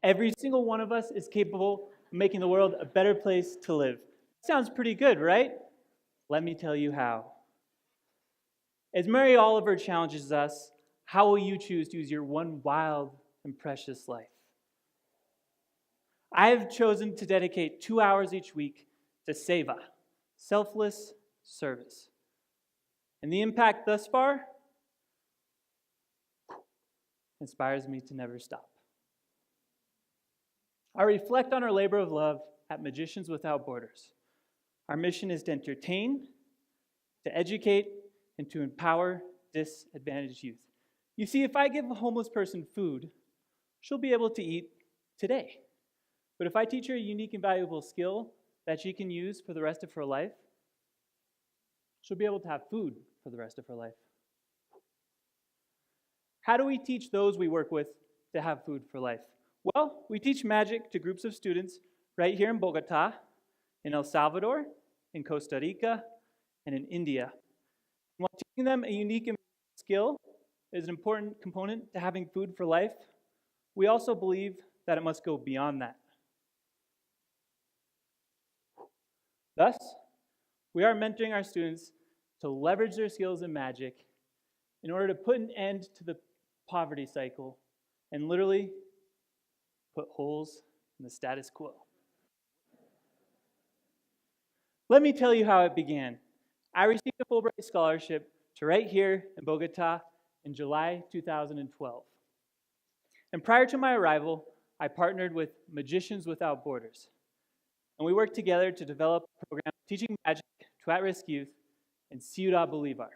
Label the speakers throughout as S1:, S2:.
S1: every single one of us is capable of making the world a better place to live. Sounds pretty good, right? Let me tell you how. As Mary Oliver challenges us, how will you choose to use your one wild and precious life? I have chosen to dedicate 2 hours each week to Seva, selfless service. And the impact thus far inspires me to never stop. I reflect on our labor of love at Magicians Without Borders. Our mission is to entertain, to educate, and to empower disadvantaged youth. You see, if I give a homeless person food, she'll be able to eat today. But if I teach her a unique and valuable skill that she can use for the rest of her life, she'll be able to have food for the rest of her life. How do we teach those we work with to have food for life? Well, we teach magic to groups of students right here in Bogota, in El Salvador, in Costa Rica, and in India. While teaching them a unique skill is an important component to having food for life, we also believe that it must go beyond that. Thus, we are mentoring our students to leverage their skills in magic in order to put an end to the poverty cycle and literally put holes in the status quo. Let me tell you how it began. I received a FULBRIGHT scholarship to right here in Bogota in July 2012. And prior to my arrival, I partnered with Magicians Without Borders. And we worked together to develop a program teaching magic to at-risk youth in Ciudad Bolivar.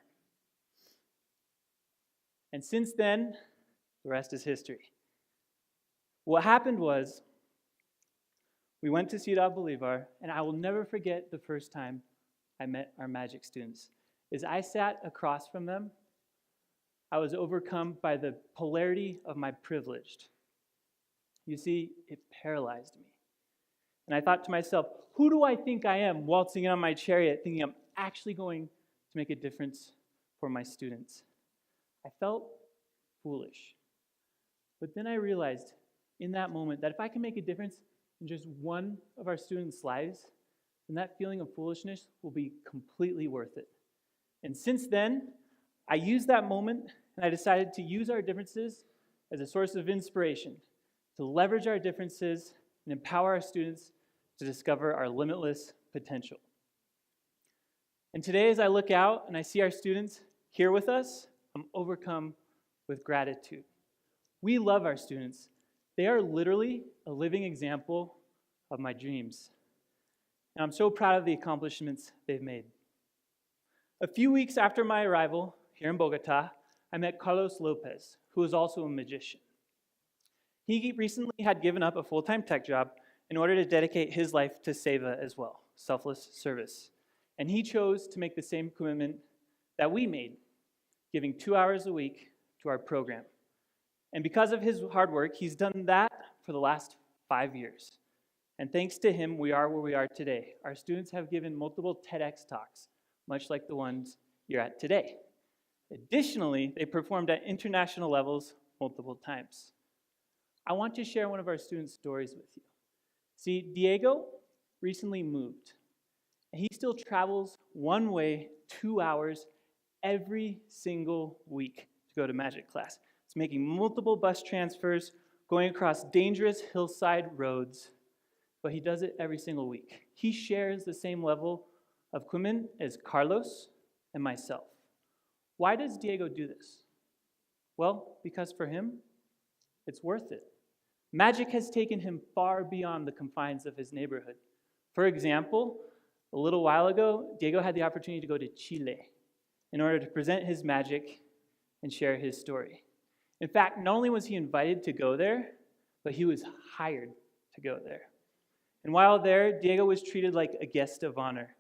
S1: And since then, the rest is history. What happened was, we went to Ciudad Bolivar, and I will never forget the first time I met our magic students. As I sat across from them, I was overcome by the polarity of my privilege. You see, it paralyzed me. And I thought to myself, who do I think I am waltzing in on my chariot thinking I'm actually going to make a difference for my students? I felt foolish. But then I realized in that moment that if I can make a difference in just one of our students' lives, then that feeling of foolishness will be completely worth it. And since then, I used that moment and I decided to use our differences as a source of inspiration, to leverage our differences and empower our students to discover our limitless potential. And today, as I look out and I see our students here with us, I'm overcome with gratitude. We love our students. They are literally a living example of my dreams. And I'm so proud of the accomplishments they've made. A few weeks after my arrival here in Bogota, I met Carlos Lopez, who is also a magician. He recently had given up a full-time tech job in order to dedicate his life to Seva as well, selfless service. And he chose to make the same commitment that we made, giving 2 hours a week to our program. And because of his hard work, he's done that for the last 5 years. And thanks to him, we are where we are today. Our students have given multiple TEDx talks, much like the ones you're at today. Additionally, they performed at international levels multiple times. I want to share one of our students' stories with you. See, Diego recently moved, and he still travels one way 2 hours every single week to go to magic class. It's making multiple bus transfers, going across dangerous hillside roads, but he does it every single week. He shares the same level of commitment as Carlos and myself. Why does Diego do this? Well, because for him, it's worth it. Magic has taken him far beyond the confines of his neighborhood. For example, a little while ago, Diego had the opportunity to go to Chile in order to present his magic and share his story. In fact, not only was he invited to go there, but he was hired to go there. And while there, Diego was treated like a guest of honor.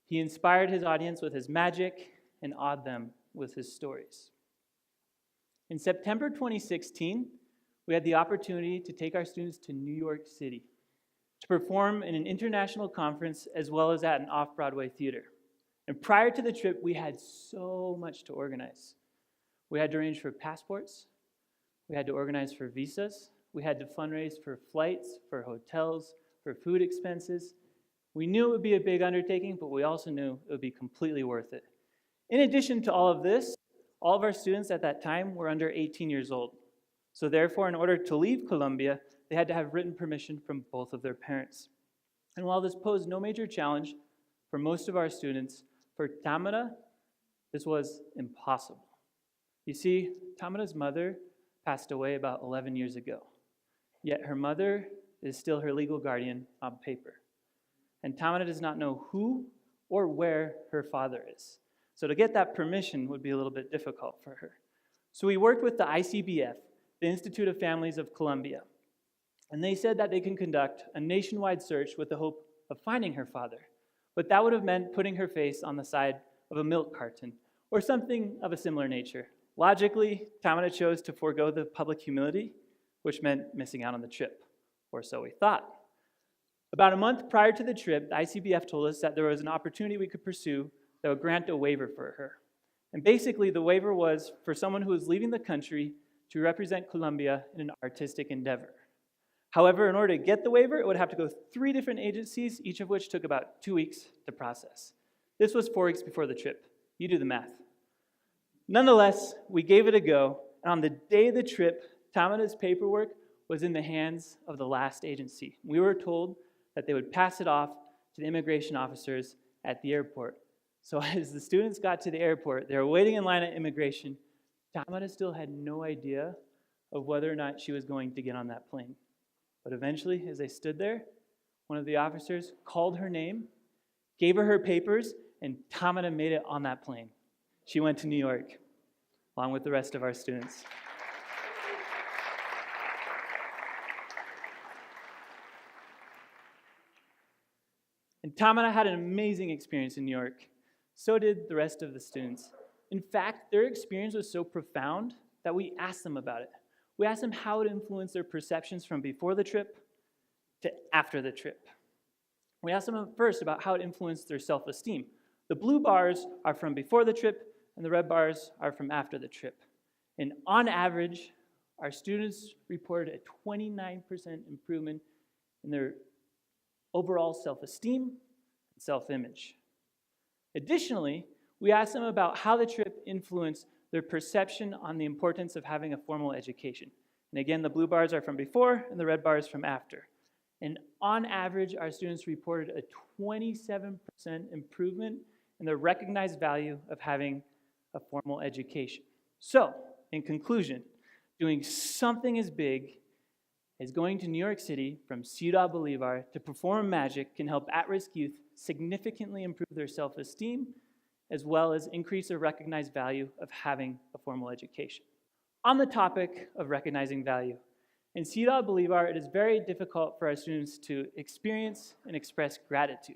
S1: He inspired his audience with his magic and awed them with his stories. In September 2016, we had the opportunity to take our students to New York City to perform in an international conference as well as at an off-Broadway theater. And prior to the trip, we had so much to organize. We had to arrange for passports, we had to organize for visas, We had to fundraise for flights, for hotels, for food expenses. We knew it would be a big undertaking, but we also knew it would be completely worth it. In addition to all of this, all of our students at that time were under 18 years old. So therefore, in order to leave Colombia, they had to have written permission from both of their parents. And while this posed no major challenge for most of our students, for Tamara, this was impossible. You see, Tamara's mother passed away about 11 years ago. Yet her mother is still her legal guardian on paper. And Tamara does not know who or where her father is. So to get that permission would be a little bit difficult for her. So we worked with the ICBF, the Institute of Families of Colombia, and they said that they can conduct a nationwide search with the hope of finding her father. But that would have meant putting her face on the side of a milk carton or something of a similar nature. Logically, Tamara chose to forego the public humility, which meant missing out on the trip, or so we thought. About a month prior to the trip, the ICBF told us that there was an opportunity we could pursue that would grant a waiver for her. And basically, the waiver was for someone who was leaving the country to represent Colombia in an artistic endeavor. However, in order to get the waiver, it would have to go 3 different agencies, each of which took about 2 weeks to process. This was 4 weeks before the trip. You do the math. Nonetheless, we gave it a go, and on the day of the trip, Tamara's paperwork was in the hands of the last agency. We were told that they would pass it off to the immigration officers at the airport. So as the students got to the airport, they were waiting in line at immigration. Tamara still had no idea of whether or not she was going to get on that plane. But eventually, as they stood there, one of the officers called her name, gave her her papers, and Tamara made it on that plane. She went to New York, along with the rest of our students. And Tamara had an amazing experience in New York. So did the rest of the students. In fact, their experience was so profound that we asked them about it. We asked them how it influenced their perceptions from before the trip to after the trip. We asked them first about how it influenced their self-esteem. The blue bars are from before the trip, and the red bars are from after the trip. And on average, our students reported a 29% improvement in their overall self-esteem and self-image. Additionally, we asked them about how the trip influenced their perception on the importance of having a formal education. And again, the blue bars are from before and the red bars from after. And on average, our students reported a 27% improvement in the recognized value of having a formal education. So, in conclusion, doing something as big as going to New York City from Ciudad Bolivar to perform magic can help at-risk youth significantly improve their self-esteem, as well as increase the recognized value of having a formal education. On the topic of recognizing value, in Ciudad Bolivar, it is very difficult for our students to experience and express gratitude.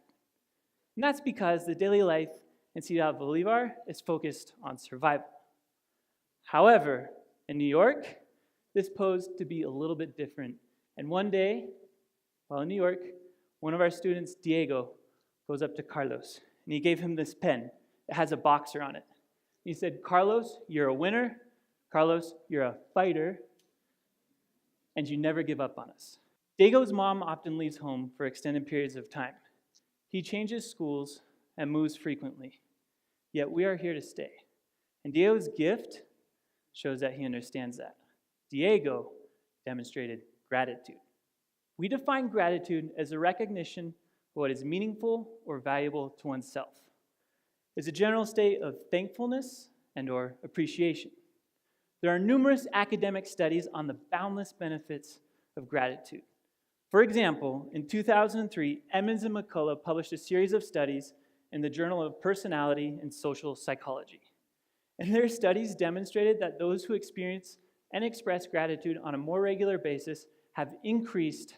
S1: And that's because the daily life in Ciudad Bolivar is focused on survival. However, in New York, this posed to be a little bit different. And one day, while in New York, one of our students, Diego, goes up to Carlos, and he gave him this pen. It has a boxer on it. He said, "Carlos, you're a winner. Carlos, you're a fighter. And you never give up on us." Diego's mom often leaves home for extended periods of time. He changes schools and moves frequently. Yet we are here to stay. And Diego's gift shows that he understands that. Diego demonstrated gratitude. We define gratitude as a recognition of what is meaningful or valuable to oneself. It's a general state of thankfulness and or appreciation. There are numerous academic studies on the boundless benefits of gratitude. For example, in 2003, Emmons and McCullough published a series of studies in the Journal of Personality and Social Psychology. And their studies demonstrated that those who experience and express gratitude on a more regular basis have increased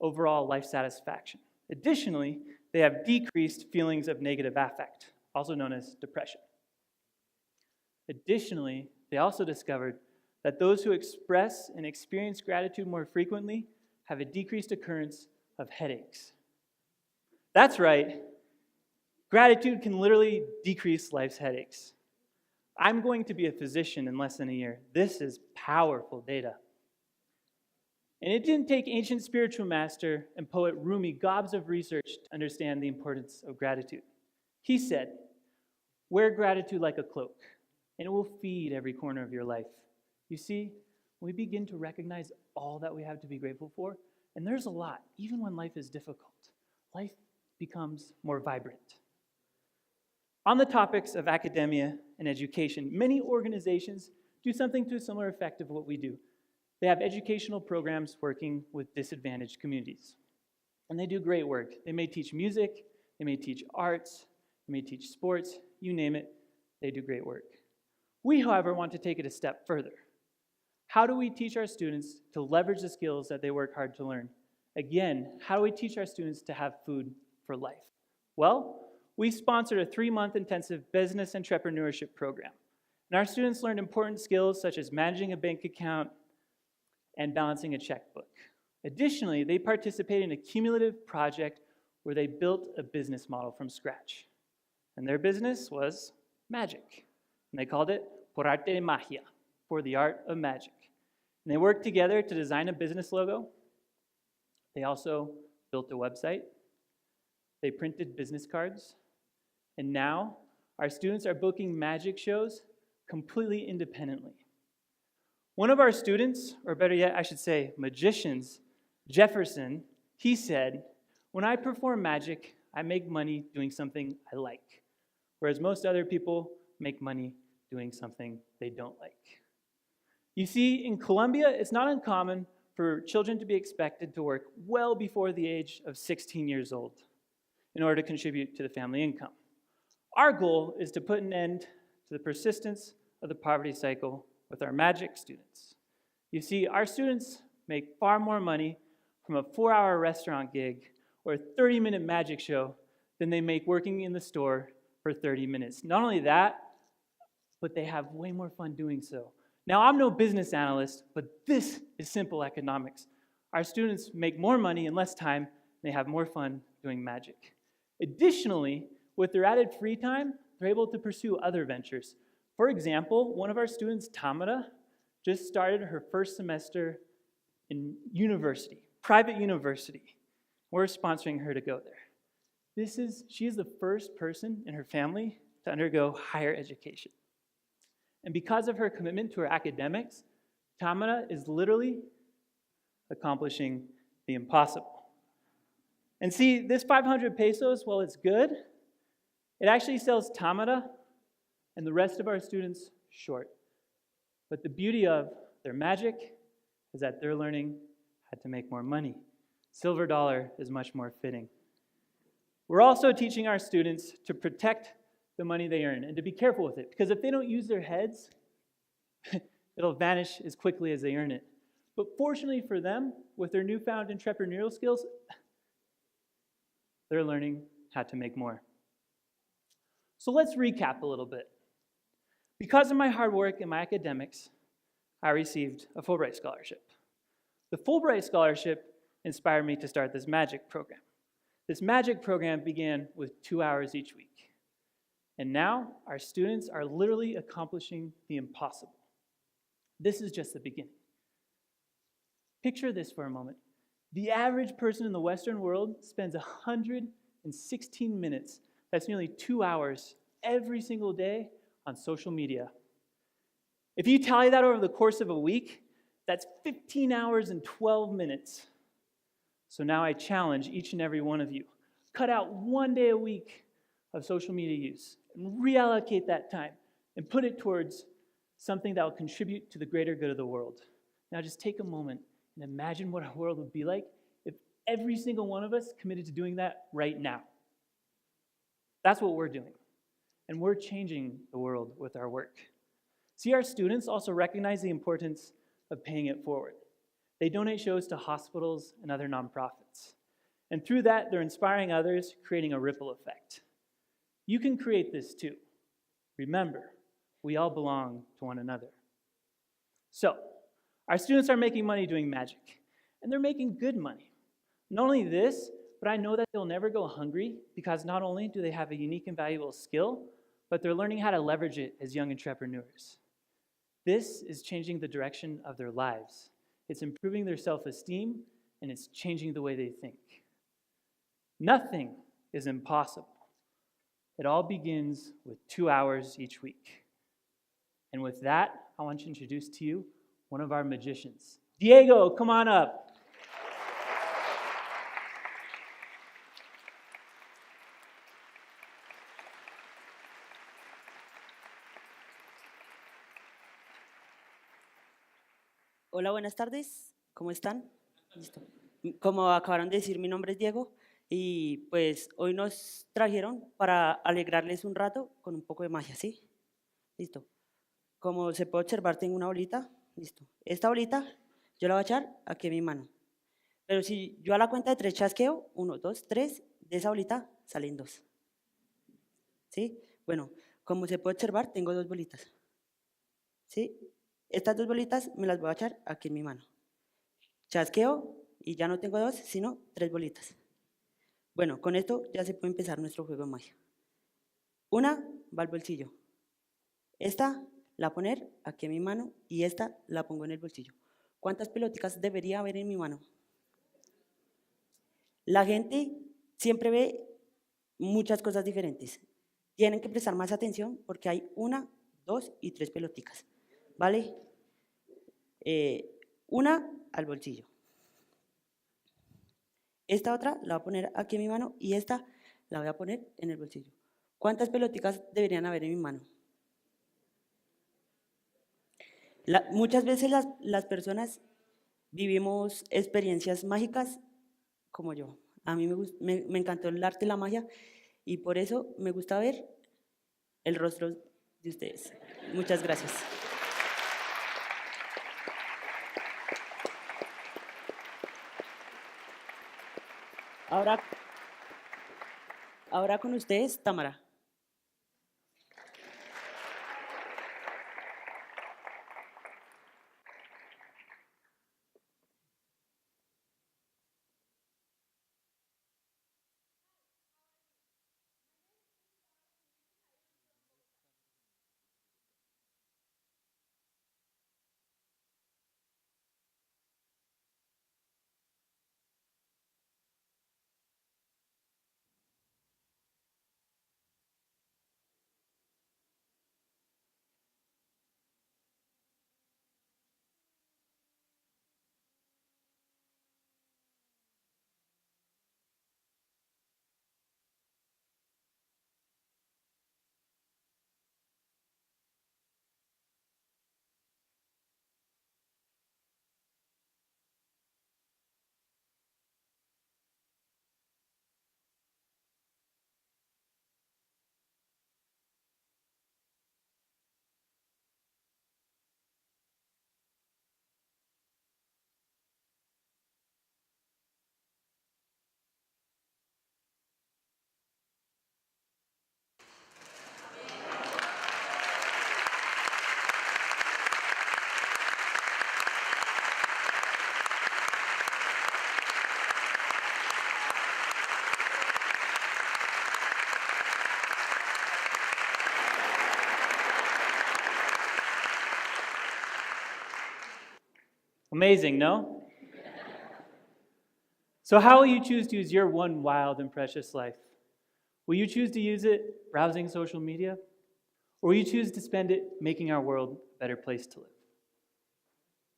S1: overall life satisfaction. Additionally, they have decreased feelings of negative affect, also known as depression. Additionally, they also discovered that those who express and experience gratitude more frequently have a decreased occurrence of headaches. That's right. Gratitude can literally decrease life's headaches. I'm going to be a physician in less than a year. This is powerful data. And it didn't take ancient spiritual master and poet Rumi gobs of research to understand the importance of gratitude. He said, "Wear gratitude like a cloak, and it will feed every corner of your life." You see, we begin to recognize all that we have to be grateful for, and there's a lot, even when life is difficult. Life becomes more vibrant. On the topics of academia and education, many organizations do something to a similar effect of what we do. They have educational programs working with disadvantaged communities. And they do great work. They may teach music, they may teach arts, they may teach sports, you name it, they do great work. We, however, want to take it a step further. How do we teach our students to leverage the skills that they work hard to learn? Again, how do we teach our students to have food for life? Well, we sponsored a 3-month intensive business entrepreneurship program. And our students learned important skills such as managing a bank account and balancing a checkbook. Additionally, they participated in a cumulative project where they built a business model from scratch. And their business was magic. And they called it Por Arte de Magia, for the art of magic. And they worked together to design a business logo. They also built a website. They printed business cards. And now, our students are booking magic shows completely independently. One of our students, or better yet, I should say magicians, Jefferson, he said, "When I perform magic, I make money doing something I like, whereas most other people make money doing something they don't like." You see, in Colombia, it's not uncommon for children to be expected to work well before the age of 16 years old in order to contribute to the family income. Our goal is to put an end to the persistence of the poverty cycle with our magic students. You see, our students make far more money from a 4-hour restaurant gig or a 30-minute magic show than they make working in the store for 30 minutes. Not only that, but they have way more fun doing so. Now, I'm no business analyst, but this is simple economics. Our students make more money in less time, and they have more fun doing magic. Additionally, with their added free time, they're able to pursue other ventures. For example, one of our students, Tamara, just started her first semester in university, private university. We're sponsoring her to go there. She is the first person in her family to undergo higher education. And because of her commitment to her academics, Tamara is literally accomplishing the impossible. And see, this 500 pesos, while it's good, it actually sells Tamara and the rest of our students short. But the beauty of their magic is that their learning had to make more money. Silver dollar is much more fitting. We're also teaching our students to protect the money they earn and to be careful with it, because if they don't use their heads, it'll vanish as quickly as they earn it. But fortunately for them, with their newfound entrepreneurial skills, they're learning how to make more. So let's recap a little bit. Because of my hard work in my academics, I received a Fulbright scholarship. The Fulbright scholarship inspired me to start this magic program. This magic program began with 2 hours each week. And now our students are literally accomplishing the impossible. This is just the beginning. Picture this for a moment. The average person in the Western world spends 116 minutes, that's nearly 2 hours, every single day on social media. If you tally that over the course of a week, that's 15 hours and 12 minutes. So now I challenge each and every one of you, cut out 1 day a week of social media use and reallocate that time and put it towards something that will contribute to the greater good of the world. Now just take a moment and imagine what our world would be like if every single one of us committed to doing that right now. That's what we're doing. And we're changing the world with our work. See, our students also recognize the importance of paying it forward. They donate shows to hospitals and other nonprofits. And through that, they're inspiring others, creating a ripple effect. You can create this too. Remember, we all belong to one another. So, our students are making money doing magic, and they're making good money. Not only this, but I know that they'll never go hungry because not only do they have a unique and valuable skill, but they're learning how to leverage it as young entrepreneurs. This is changing the direction of their lives. it's improving their self-esteem, and it's changing the way they think. Nothing is impossible. It all begins with 2 hours each week. And with that, I want to introduce to you one of our magicians. Diego, come on up.
S2: Hola, buenas tardes. ¿Cómo están? Listo. Como acabaron de decir, mi nombre es Diego y pues hoy nos trajeron para alegrarles un rato con un poco de magia, ¿sí? Listo. Como se puede observar, tengo una bolita. Listo. Esta bolita yo la voy a echar aquí en mi mano. Pero si yo a la cuenta de 3 chasqueo, 1, 2, 3, de esa bolita salen 2. ¿Sí? Bueno, como se puede observar, tengo 2 bolitas. ¿Sí? Estas 2 bolitas me las voy a echar aquí en mi mano. Chasqueo y ya no tengo 2, sino 3 bolitas. Bueno, con esto ya se puede empezar nuestro juego de magia. Una va al bolsillo. Esta la voy a poner aquí en mi mano y esta la pongo en el bolsillo. ¿Cuántas peloticas debería haber en mi mano? La gente siempre ve muchas cosas diferentes. Tienen que prestar más atención porque hay 1, 2 y 3 peloticas. ¿Vale? Una al bolsillo. Esta otra la voy a poner aquí en mi mano y esta la voy a poner en el bolsillo. ¿Cuántas peloticas deberían haber en mi mano? Muchas veces las personas vivimos experiencias mágicas como yo. A mí me encantó el arte y la magia y por eso me gusta ver el rostro de ustedes. Muchas gracias. Ahora con ustedes, Tamara.
S1: Amazing, no? So how will you choose to use your one wild and precious life? Will you choose to use it browsing social media? Or will you choose to spend it making our world a better place to live?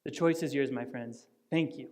S1: The choice is yours, my friends. Thank you.